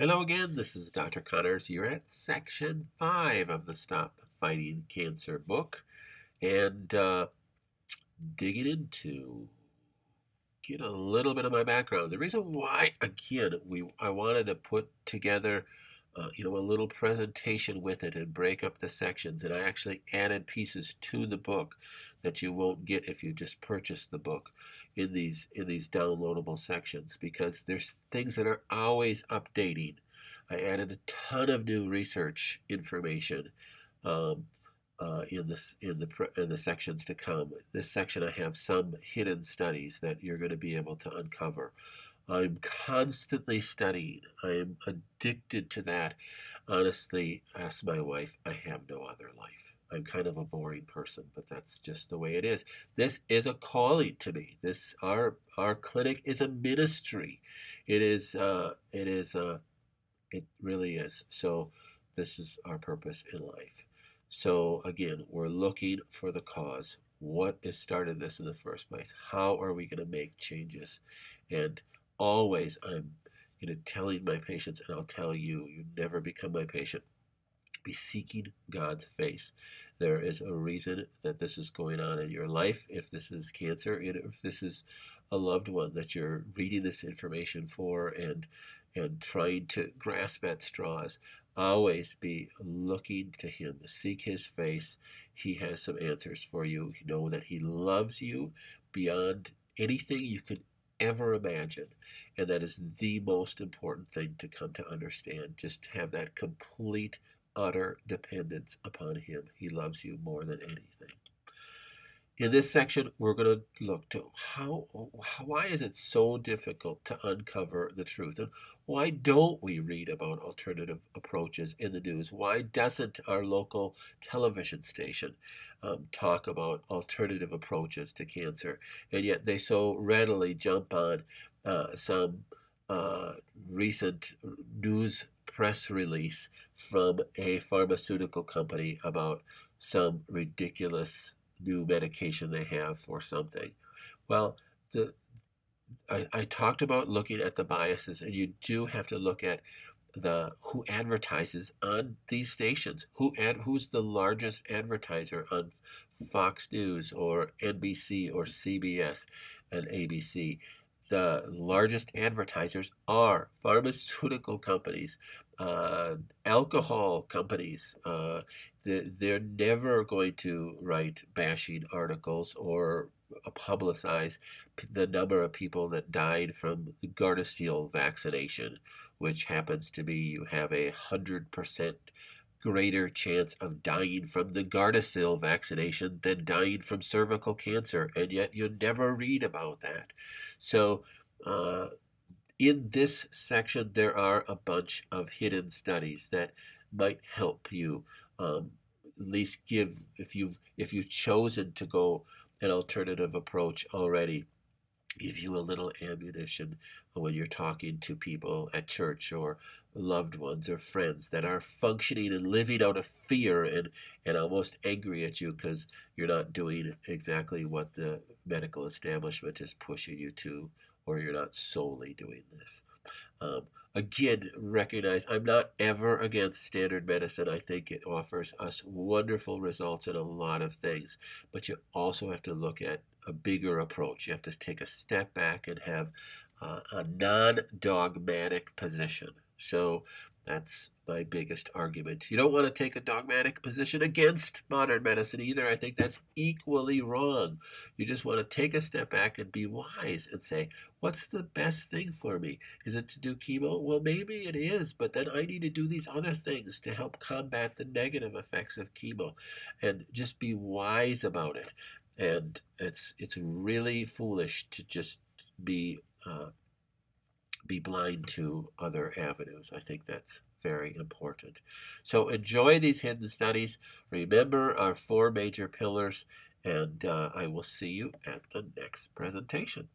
Hello again, this is Dr. Connors. You're at section 5 of the Stop Fighting Cancer book and digging into get a little bit of my background. The reason why, again, I wanted to put together a little presentation with it and break up the sections, and I actually added pieces to the book that you won't get if you just purchase the book in these downloadable sections, because there's things that are always updating. I added a ton of new research information um, in the sections to come. This section I have some hidden studies that you're going to be able to uncover. I'm constantly studying. I am addicted to that. Honestly, ask my wife, I have no other life. I'm kind of a boring person, but that's just the way it is. This is a calling to me. Our clinic is a ministry. It really is. So this is our purpose in life. So again, we're looking for the cause. What has started this in the first place? How are we going to make changes? And always I'm telling my patients, and I'll tell you, you never become my patient. Be seeking God's face. There is a reason that this is going on in your life. If this is cancer, if this is a loved one that you're reading this information for and trying to grasp at straws, always be looking to Him. Seek His face. He has some answers for you. Know that He loves you beyond anything you could ever imagine. And that is the most important thing to come to understand. Just have that complete, utter dependence upon Him. He loves you more than anything. In this section, we're going to look to why is it so difficult to uncover the truth? And why don't we read about alternative approaches in the news? Why doesn't our local television station talk about alternative approaches to cancer? And yet they so readily jump on some recent news press release from a pharmaceutical company about some ridiculous new medication they have for something. Well, I talked about looking at the biases, and you do have to look at who advertises on these stations. Who's the largest advertiser on Fox News or NBC or CBS and ABC? The largest advertisers are pharmaceutical companies, alcohol companies. They're never going to write bashing articles or publicize the number of people that died from the Gardasil vaccination, which happens to be you have 100% greater chance of dying from the Gardasil vaccination than dying from cervical cancer, and yet you never read about that. So in this section, there are a bunch of hidden studies that might help you at least give, if you've chosen to go an alternative approach already, give you a little ammunition when you're talking to people at church or loved ones or friends that are functioning and living out of fear and almost angry at you because you're not doing exactly what the medical establishment is pushing you to, or you're not solely doing this. Again, recognize I'm not ever against standard medicine. I think it offers us wonderful results in a lot of things, but you also have to look at a bigger approach. You have to take a step back and have a non-dogmatic position. So that's my biggest argument. You don't want to take a dogmatic position against modern medicine either. I think that's equally wrong. You just want to take a step back and be wise and say, what's the best thing for me? Is it to do chemo? Well, maybe it is, but then I need to do these other things to help combat the negative effects of chemo, and just be wise about it. And it's really foolish to just be blind to other avenues. I think that's very important. So enjoy these hidden studies. Remember our 4 major pillars, and I will see you at the next presentation.